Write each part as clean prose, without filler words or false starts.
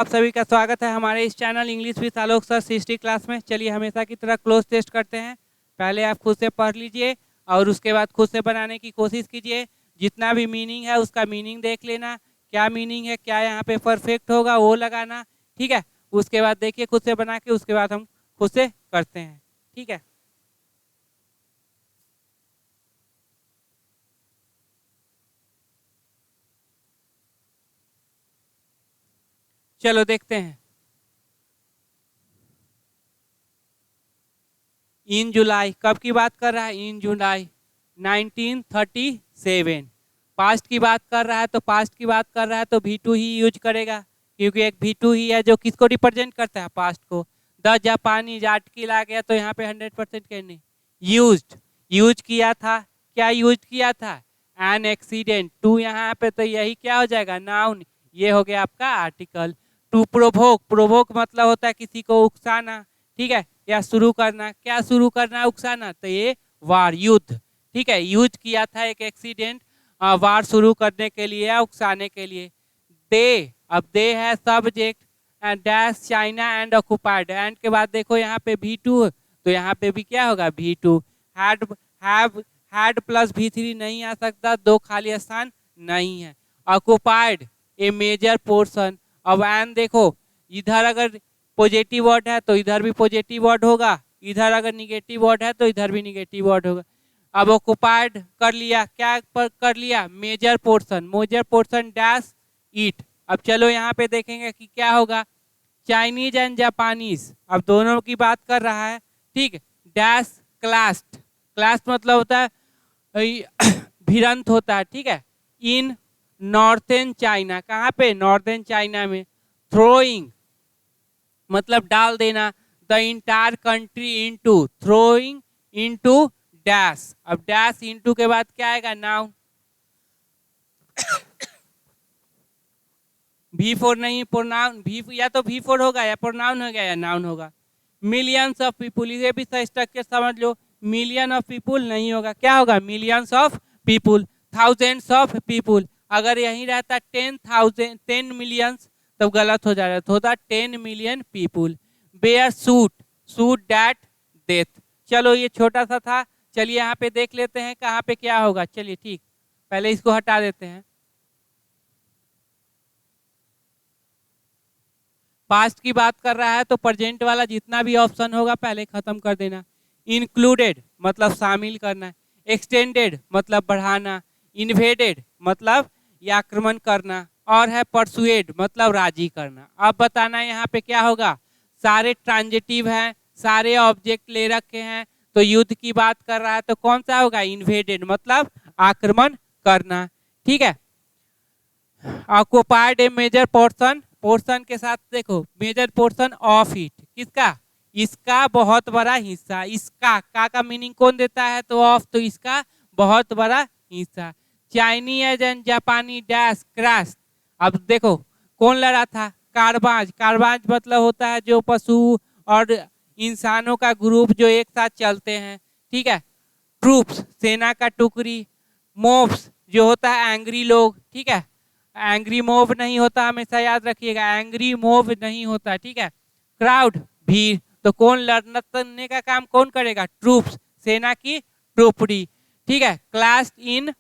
आप सभी का स्वागत है हमारे इस channel English with Alok sir history class में। चलिए हमेशा की तरह क्लोज टेस्ट करते हैं। पहले आप खुद से पढ़ लीजिए और उसके बाद खुद से बनाने की कोशिश कीजिए। जितना भी मीनिंग है उसका मीनिंग देख लेना, क्या मीनिंग है, क्या यहाँ पे परफेक्ट होगा वो लगाना, ठीक है। उसके बाद देखिए खुद से बना के, उसके बाद हम खुद से करते हैं, ठीक है। चलो देखते हैं। इन जुलाई, कब की बात कर रहा है? इन जुलाई 1937। पास्ट की बात कर रहा है तो पास्ट की बात कर रहा है तो V2 ही यूज करेगा, क्योंकि एक V2 ही है जो किसको रिप्रेजेंट करता है? पास्ट को। द जापानीज आर्टिकल आ गया तो यहाँ पे 100% कहने यूज्ड, यूज किया था। क्या यूज किया था? An accident. टू यहाँ पे तो यही क्या हो जाएगा? नाउन। ये हो गया आपका आर्टिकल। टू प्रोवोक, प्रोवोक मतलब होता है किसी को उकसाना, ठीक है, या शुरू करना। क्या शुरू करना? उकसाना। तो ये वार, युद्ध, ठीक है, यूज किया था एक एक्सीडेंट वार शुरू करने के लिए या उकसाने के लिए। दे, अब दे है subject, dash China and occupied. And के बाद देखो यहाँ पे V2, तो यहाँ पे भी क्या होगा? V2। Had, had plus V3 नहीं आ सकता, दो खाली स्थान नहीं है। ऑक्युपाइड ए मेजर पोर्शन। अब एंड देखो, इधर अगर पॉजिटिव वर्ड है तो इधर भी पॉजिटिव वर्ड होगा, इधर अगर निगेटिव वर्ड है तो इधर भी निगेटिव वर्ड होगा। अब ऑक्युपाइड कर लिया, क्या कर लिया? Major portion, major portion dash eat. अब चलो यहाँ पे देखेंगे कि क्या होगा। चाइनीज एंड जापानीज, अब दोनों की बात कर रहा है, ठीक। डैश क्लास्ट, क्लास्ट मतलब होता है भिड़ंत होता है, ठीक है। इन नॉर्थर्न चाइना, कहाँ पे? नॉर्थर्न चाइना में। थ्रोइंग मतलब डाल देना। The entire country into, throwing into dash. अब डैश इनटू के बाद क्या आएगा? नाउन। V4 नहीं, प्रोनाउन। V या तो V4 होगा या प्रोनाउन होगा या नाउन होगा। मिलियंस ऑफ पीपुल, ये भी सही स्ट्रक्चर समझ लो। मिलियन ऑफ पीपुल नहीं होगा, क्या होगा? Millions of people. Thousands of people, अगर यही रहता 10,000, 10 मिलियंस, तब गलत हो जाएगा, तो होता 10 million people. Bear suit, suit that death. चलो ये छोटा सा था, चलिए यहाँ पे देख लेते हैं कहाँ पे क्या होगा। चलिए ठीक, पहले इसको हटा देते हैं। पास्ट की बात कर रहा है तो प्रेजेंट वाला जितना भी ऑप्शन होगा पहले खत्म कर देना। इंक्लूडेड मतलब शामिल करना, एक्सटेंडेड मतलब बढ़ाना, इन्वेडेड मतलब आक्रमण करना, और है परसुएड मतलब राजी करना। अब बताना यहाँ पे क्या होगा। सारे ट्रांजिटिव हैं, सारे ऑब्जेक्ट ले रखे हैं, तो युद्ध की बात कर रहा है तो कौन सा होगा? इन्वेडेड मतलब आक्रमण करना, ठीक है। ऑक्युपाइड ए मेजर पोर्शन, पोर्शन के साथ देखो मेजर पोर्शन ऑफ इट, किसका? इसका बहुत बड़ा हिस्सा। इसका का मीनिंग कौन देता है? तो ऑफ, तो इसका बहुत बड़ा हिस्सा। चाइनीज एंड जापानी डैश क्रैश। अब देखो कौन लड़ा था? कारबाज। कारबाज मतलब होता है जो पशु और इंसानों का ग्रुप जो एक साथ चलते हैं, ठीक है। ट्रूप्स सेना का टुकड़ी। मोब्स जो होता है एंग्री लोग, ठीक है। एंग्री मोब नहीं होता, हमेशा याद रखिएगा, एंग्री मोब नहीं होता, ठीक है। क्राउड भीड़, तो कौन लड़ने का काम कौन करेगा? ट्रूप्स सेना की टुकड़ी, ठीक है। Class in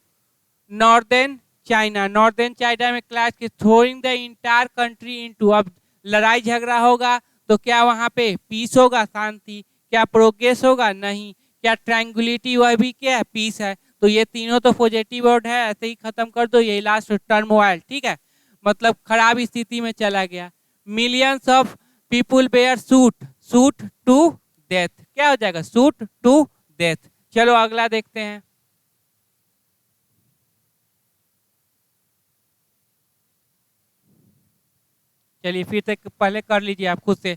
northern China, northern China में क्लास की throwing the entire country into. अब लड़ाई झगड़ा होगा तो क्या वहां पे पीस होगा? शांति। क्या प्रोग्रेस होगा? नहीं। क्या ट्रैंगुलिटी? वह भी क्या है? पीस है। तो ये तीनों तो पॉजिटिव वर्ड है, ऐसे ही खत्म कर दो, यही लास्ट टर्मोइल, ठीक है, मतलब खराब स्थिति में चला गया। Millions of people bear suit, suit to death, क्या हो जाएगा? Suit to death. चलो अगला देखते हैं। चलिए फिर से पहले कर लीजिए आप खुद से।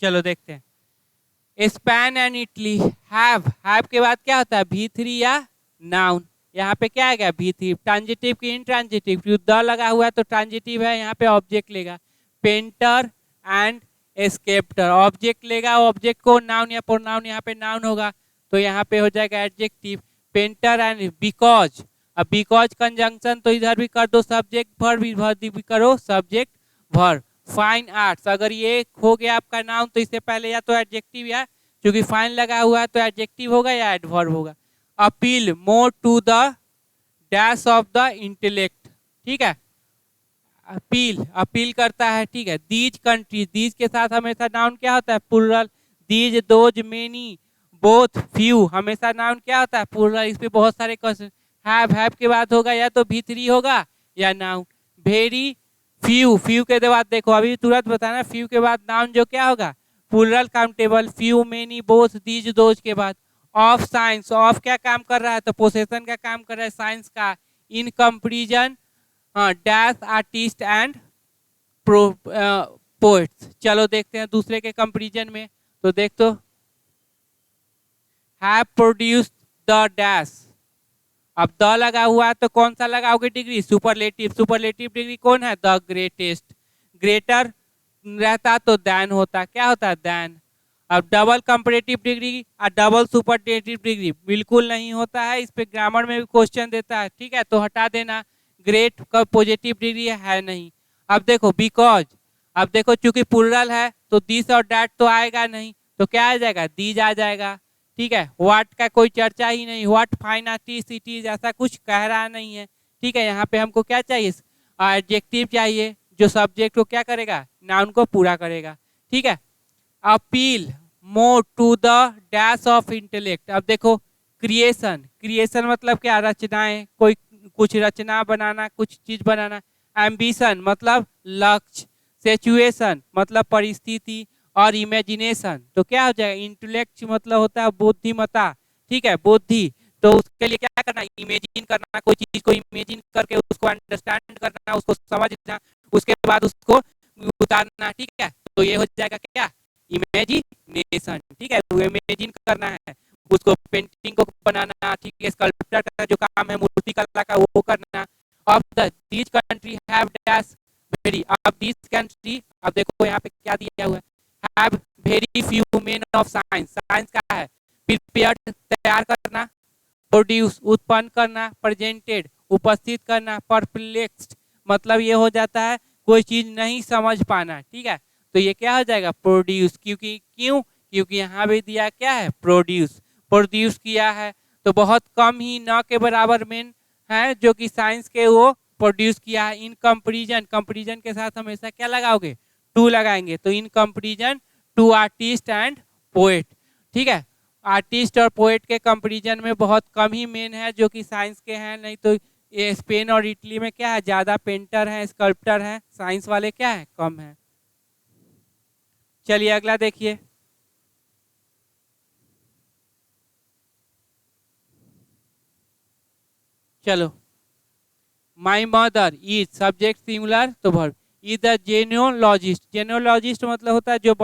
चलो देखते हैं। स्पेन एंड इटली हैव के बाद क्या होता है? V3 या नाउन। यहाँ पे क्या आएगा? V3। ट्रांजिटिव की इंट्रांजिटिव, द लगा हुआ है तो ट्रांजिटिव है, यहाँ पे ऑब्जेक्ट लेगा। पेंटर एंड एस्केप्टर, ऑब्जेक्ट लेगा, ऑब्जेक्ट को नाउन या प्रोनाउन, यहाँ पे नाउन होगा तो यहाँ पे हो जाएगा एडजेक्टिव। पेंटर एंड बिकॉज, अब बिकॉज कंजंक्शन तो इधर भी कर दो सब्जेक्ट वर्ब, इधर भी करो सब्जेक्ट वर्ब। फाइन आर्ट्स, अगर ये हो गया आपका नाउन तो इससे पहले या तो एडजेक्टिव या, क्योंकि फाइन लगा हुआ है तो एडजेक्टिव होगा या एडवर्ब होगा। Appeal more to the dash of the intellect, ठीक है, अपील अपील करता है, ठीक है। दीज कंट्रीज, दीज के साथ हमेशा नाउन क्या होता है, plural. These, those, many, both, few, हमेशा नाउन क्या होता है, प्लूरल। इस पे बहुत सारे क्वेश्चन। हैव के बाद होगा या तो भी3 होगा या नाउन। वेरी फ्यू, फ्यू के बाद देखो अभी तुरंत बताना, फ्यू के बाद नाउन जो क्या होगा, plural countable. Few, many, both, these, those के बाद ऑफ साइंस, ऑफ क्या काम कर रहा है, तो पोसेशन का काम कर रहा है साइंस का। In comparison dash artist and poets. चलो देखते हैं दूसरे के कंपेरिजन में, तो देख तो हैव प्रोड्यूस्ड द डैश, अब द लगा हुआ है तो कौन सा लगाओगे डिग्री, सुपरलेटिव। सुपरलेटिव डिग्री कौन है, द ग्रेटेस्ट। ग्रेटर रहता तो दैन होता, क्या होता है, दैन। अब डबल कंपैरेटिव डिग्री और डबल सुपरलेटिव डिग्री बिल्कुल नहीं होता है, इस पे ग्रामर में भी क्वेश्चन देता है, ठीक है, तो हटा देना। ग्रेट का पॉजिटिव डिग्री है नहीं। अब देखो बिकॉज, अब देखो चूंकि प्लूरल है तो दिस और डैट तो आएगा नहीं, तो क्या आ जाएगा, दीज आ जाएगा, ठीक है। व्हाट का कोई चर्चा ही नहीं, what fine artist it is, ऐसा कुछ कह रहा नहीं है, ठीक है। यहाँ पे हमको क्या चाहिए, एडजेक्टिव चाहिए जो सब्जेक्ट को क्या करेगा, नाउन को पूरा करेगा, ठीक है। Appeal more to the dash of intellect, अब देखो क्रिएशन, क्रिएशन मतलब क्या, रचनाएं, कोई कुछ रचना बनाना, कुछ चीज बनाना। एम्बिशन मतलब लक्ष्य। सिचुएशन मतलब परिस्थिति। और इमेजिनेशन तो क्या हो जाएगा, इंटेलेक्ट मतलब होता है बुद्धिमत्ता, ठीक है, बुद्धि। तो उसके लिए क्या करना, इमेजिन करना, कोई चीज को इमेजिन करके उसको अंडरस्टैंड करना, उसको समझना, उसके बाद उसको उतारना, ठीक है। तो ये हो जाएगा क्या, इमेजिनेशन, ठीक है, वो इमेजिन करना है, उसको पेंटिंग को बनाना, ठीक है, स्कल्पचर का जो काम है, मूर्ति कला का, वो करना। Of the these country have dash very, अब दीज कंट्री, अब देखो यहाँ पे क्या दिया हुआ है, have very few main of science, science का है प्रिपेयर्ड, तैयार करना, प्रोड्यूस, उत्पन्न करना, प्रेजेंटेड, उपस्थित करना, परप्लेक्स्ड मतलब ये हो जाता है कोई चीज नहीं समझ पाना, ठीक है। तो ये क्या हो जाएगा, प्रोड्यूस, क्योंकि क्यों, क्योंकि यहाँ भी दिया क्या है, प्रोड्यूस, प्रोड्यूस किया है, तो बहुत कम ही न के बराबर मेन है जो कि साइंस के वो प्रोड्यूस किया है। इन कंपेरिजन, कंपेरिजन के साथ हमेशा क्या लगाओगे, टू लगाएंगे, तो in comparison to artist and poet, ठीक है। आर्टिस्ट और पोएट के कंपेरिजन में बहुत कम ही मेन है जो कि साइंस के हैं, नहीं तो ये स्पेन और इटली में क्या है, ज्यादा पेंटर हैं, स्कल्पटर हैं, साइंस वाले क्या है, कम है। चलिए अगला देखिए, चलो my mother is, subject singular तो वर्ब, इज द जेनियोलॉजिस्ट, जेनियोलॉजिस्ट मतलब होता है जो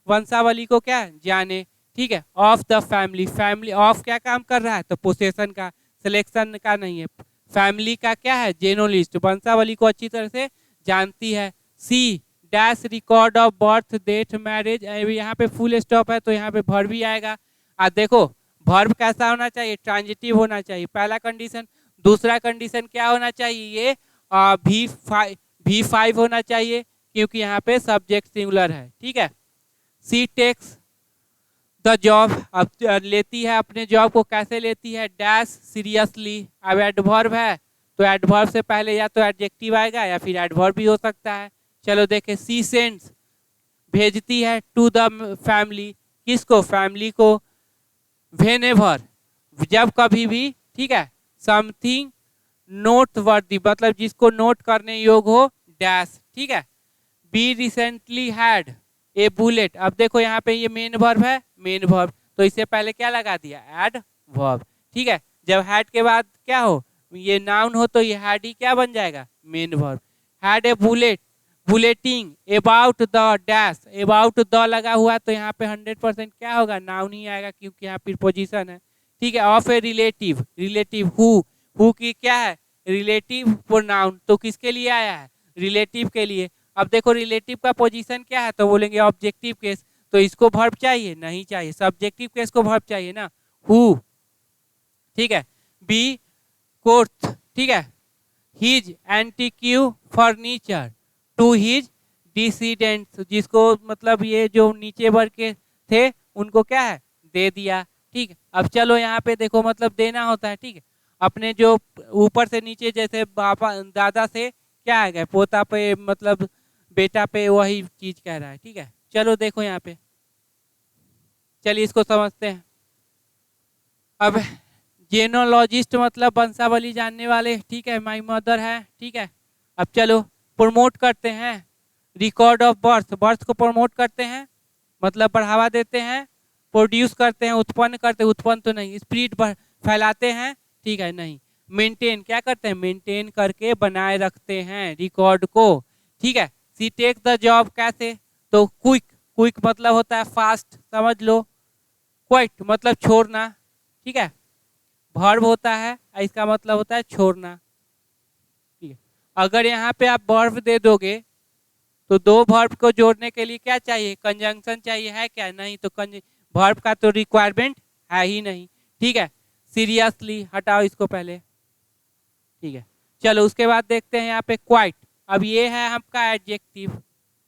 वंशावली को क्या जाने, ठीक है। Of the family, family of क्या काम कर रहा है, तो पोसेशन का, सिलेक्शन का नहीं है, फैमिली का क्या है, जेनोलिस्ट, वंशावली को अच्छी तरह से जानती है। C dash record of birth death marriage, यहाँ पे फुल स्टॉप है तो यहाँ पे वर्ब भी आएगा। देखो वर्ब कैसा होना चाहिए, ट्रांजिटिव होना चाहिए, पहला कंडीशन। दूसरा कंडीशन क्या होना चाहिए, ये V5 होना चाहिए क्योंकि यहाँ पे सब्जेक्ट सिंगुलर है, ठीक है। सी टेक्स द जॉब, अब लेती है अपने जॉब को, कैसे लेती है, डैश सीरियसली। अब एडवर्ब है तो एडवर्ब से पहले या तो एडजेक्टिव आएगा या फिर एडवर्ब भी हो सकता है। चलो देखें, सी सेंड्स भेजती है, टू द फैमिली, किसको, फैमिली को। व्हेनेवर जब कभी भी, ठीक है। समथिंग नोट वर्दी मतलब जिसको नोट करने योग्य हो, डैश, ठीक है। B recently had a bullet, अब देखो यहाँ पे ये मेन वर्ब है, मेन वर्ब, तो इससे पहले क्या लगा दिया, एड वर्ब, ठीक है। जब हैड के बाद क्या हो, ये नाउन हो तो ये हैड ही क्या बन जाएगा, main verb. Had a bullet, bulleting about the dash, about the लगा हुआ तो यहाँ पे 100% क्या होगा, नाउन ही आएगा क्योंकि यहाँ प्रीपोजिशन है, ठीक है। Of a relative, relative who की क्या है, रिलेटिव प्रोनाउन, तो किसके लिए आया है, रिलेटिव के लिए। अब देखो रिलेटिव का पोजीशन क्या है, तो बोलेंगे ऑब्जेक्टिव केस, तो इसको वर्ब चाहिए, नहीं चाहिए, सब्जेक्टिव केस को वर्ब चाहिए ना, हु, ठीक है। बी फोर्थ, ठीक है, his antique furniture to his descendants, जिसको मतलब ये जो नीचे वर्ग के थे उनको क्या है, दे दिया। ठीक है, अब चलो यहाँ पे देखो मतलब देना होता है। ठीक है, अपने जो ऊपर से नीचे जैसे बाबा दादा से क्या आ गया, पोता पे मतलब बेटा पे, वही चीज कह रहा है। ठीक है, चलो देखो यहाँ पे, चलिए इसको समझते हैं। अब जेनोलॉजिस्ट मतलब वंशावली जानने वाले, ठीक है, माई मदर है। ठीक है, अब चलो प्रमोट करते हैं, रिकॉर्ड ऑफ बर्थ, बर्थ को प्रमोट करते हैं मतलब बढ़ावा देते हैं। प्रोड्यूस करते हैं, उत्पन्न करते हैं, उत्पन्न तो नहीं, स्प्रीड फैलाते हैं। ठीक है, नहीं। मेंटेन क्या करते हैं, मेंटेन करके बनाए रखते हैं रिकॉर्ड को। ठीक है, सी टेक द जॉब कैसे, तो क्विक, क्विक मतलब होता है फास्ट, समझ लो। क्विट मतलब छोड़ना। ठीक है, वर्ब होता है, इसका मतलब होता है छोड़ना। ठीक है, अगर यहाँ पे आप वर्ब दे दोगे तो दो वर्ब को जोड़ने के लिए क्या चाहिए, कंजंक्शन चाहिए, है क्या, नहीं, तो वर्ब का तो रिक्वायरमेंट है ही नहीं। ठीक है, सीरियसली हटाओ इसको पहले। ठीक है, चलो उसके बाद देखते हैं यहाँ पे क्वाइट। अब ये है आपका एडजेक्टिव,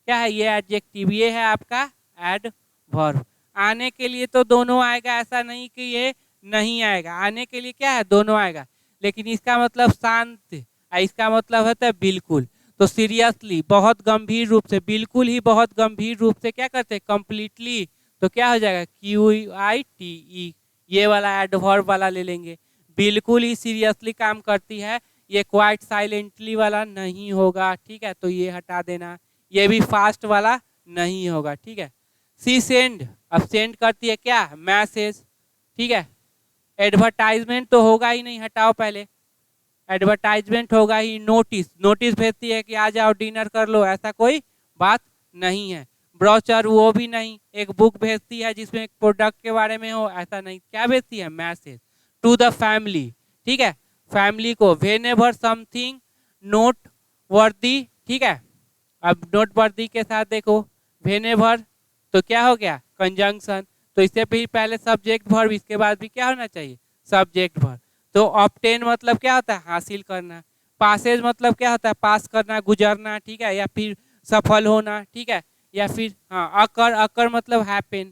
क्या है ये एडजेक्टिव, ये है आपका एडवर्ब। आने के लिए तो दोनों आएगा, ऐसा नहीं कि ये नहीं आएगा, आने के लिए क्या है, दोनों आएगा, लेकिन इसका मतलब शांत, इसका मतलब होता है बिल्कुल। तो सीरियसली बहुत गंभीर रूप से, बिल्कुल ही बहुत गंभीर रूप से क्या करते हैं, कंप्लीटली, तो क्या हो जाएगा QUITE, ये वाला एडवर्ब वाला ले लेंगे। बिल्कुल ही सीरियसली काम करती है, ये क्वाइट साइलेंटली वाला नहीं होगा। ठीक है, तो ये हटा देना, ये भी फास्ट वाला नहीं होगा। ठीक है, सी सेंड, अब सेंड करती है क्या, मैसेज। ठीक है, एडवर्टाइजमेंट तो होगा ही नहीं, हटाओ पहले, एडवर्टाइजमेंट होगा ही, नोटिस, नोटिस भेजती है कि आ जाओ डिनर कर लो, ऐसा कोई बात नहीं है। ब्रोचर वो भी नहीं, एक बुक भेजती है जिसमें एक प्रोडक्ट के बारे में हो, ऐसा नहीं, क्या भेजती है, मैसेज टू द फैमिली। ठीक है, फैमिली को, व्हेनेवर समथिंग नोट वर्दी। ठीक है, अब नोट वर्दी के साथ देखो व्हेनेवर, तो क्या हो गया, कंजंक्शन, तो इससे भी पहले सब्जेक्ट वर्ब, इसके बाद भी क्या होना चाहिए, सब्जेक्ट वर्ब। तो ऑब्टेन मतलब क्या होता है, हासिल करना। पासेज मतलब क्या होता है, पास करना, गुजरना। ठीक है, या फिर सफल होना। ठीक है, या फिर हाँ अकर, अकर मतलब हैपन,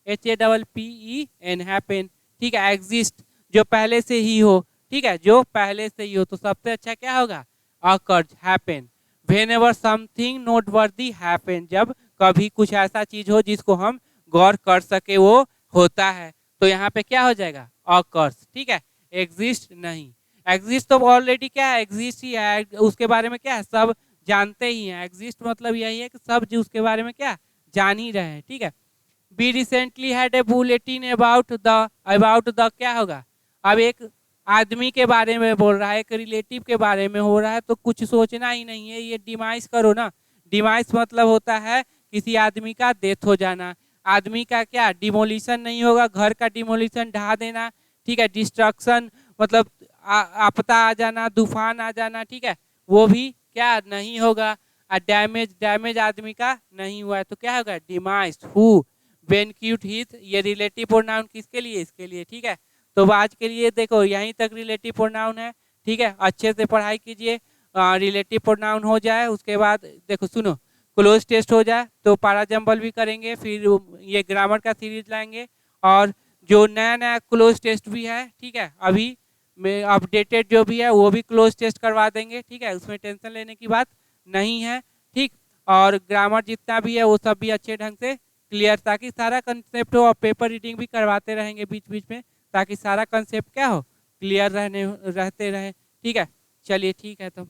HAPPEN, हैपन। ठीक है, एग्जिस्ट जो पहले से ही हो। ठीक है, जो पहले से ही हो, तो सबसे अच्छा क्या होगा, occur, happen. Whenever something noteworthy happen, जब कभी कुछ ऐसा चीज हो जिसको हम गौर कर सके वो होता है, तो यहाँ पे क्या हो जाएगा, अकर्स। ठीक है, एग्जिस्ट नहीं, एग्जिस्ट तो ऑलरेडी क्या है, एग्जिस्ट ही है, उसके बारे में क्या है, सब जानते ही हैं। एग्जिस्ट मतलब यही है कि सब जो उसके बारे में क्या जान ही रहे हैं। ठीक है, B recently had a bulletin about the क्या होगा, अब एक आदमी के बारे में बोल रहा है, एक रिलेटिव के बारे में हो रहा है, तो कुछ सोचना ही नहीं है, ये डिमाइस करो ना। डिमाइस मतलब होता है किसी आदमी का डेथ हो जाना, आदमी का क्या डिमोलिशन नहीं होगा, घर का डिमोलिशन ढा देना। ठीक है, डिस्ट्रक्शन मतलब आपदा आ जाना, तूफान आ जाना। ठीक है, वो भी क्या नहीं होगा। डैमेज, डैमेज आदमी का नहीं हुआ है, तो क्या होगा, डिमाइस। हु बेनक्यूट हिथ, ये रिलेटिव प्रोनाउन किसके लिए, इसके लिए। ठीक है, तो आज के लिए देखो यहीं तक रिलेटिव प्रोनाउन है। ठीक है, अच्छे से पढ़ाई कीजिए, रिलेटिव प्रोनाउन हो जाए उसके बाद देखो सुनो, क्लोज टेस्ट हो जाए तो पारा जंबल भी करेंगे, फिर ये ग्रामर का सीरीज लाएंगे, और जो नया नया क्लोज टेस्ट भी है, ठीक है, अभी में अपडेटेड जो भी है वो भी क्लोज टेस्ट करवा देंगे। ठीक है, उसमें टेंशन लेने की बात नहीं है। ठीक, और ग्रामर जितना भी है वो सब भी अच्छे ढंग से क्लियर, ताकि सारा कंसेप्ट हो, और पेपर रीडिंग भी करवाते रहेंगे बीच बीच में, ताकि सारा कंसेप्ट क्या हो, क्लियर रहते रहे। ठीक है, चलिए ठीक है तो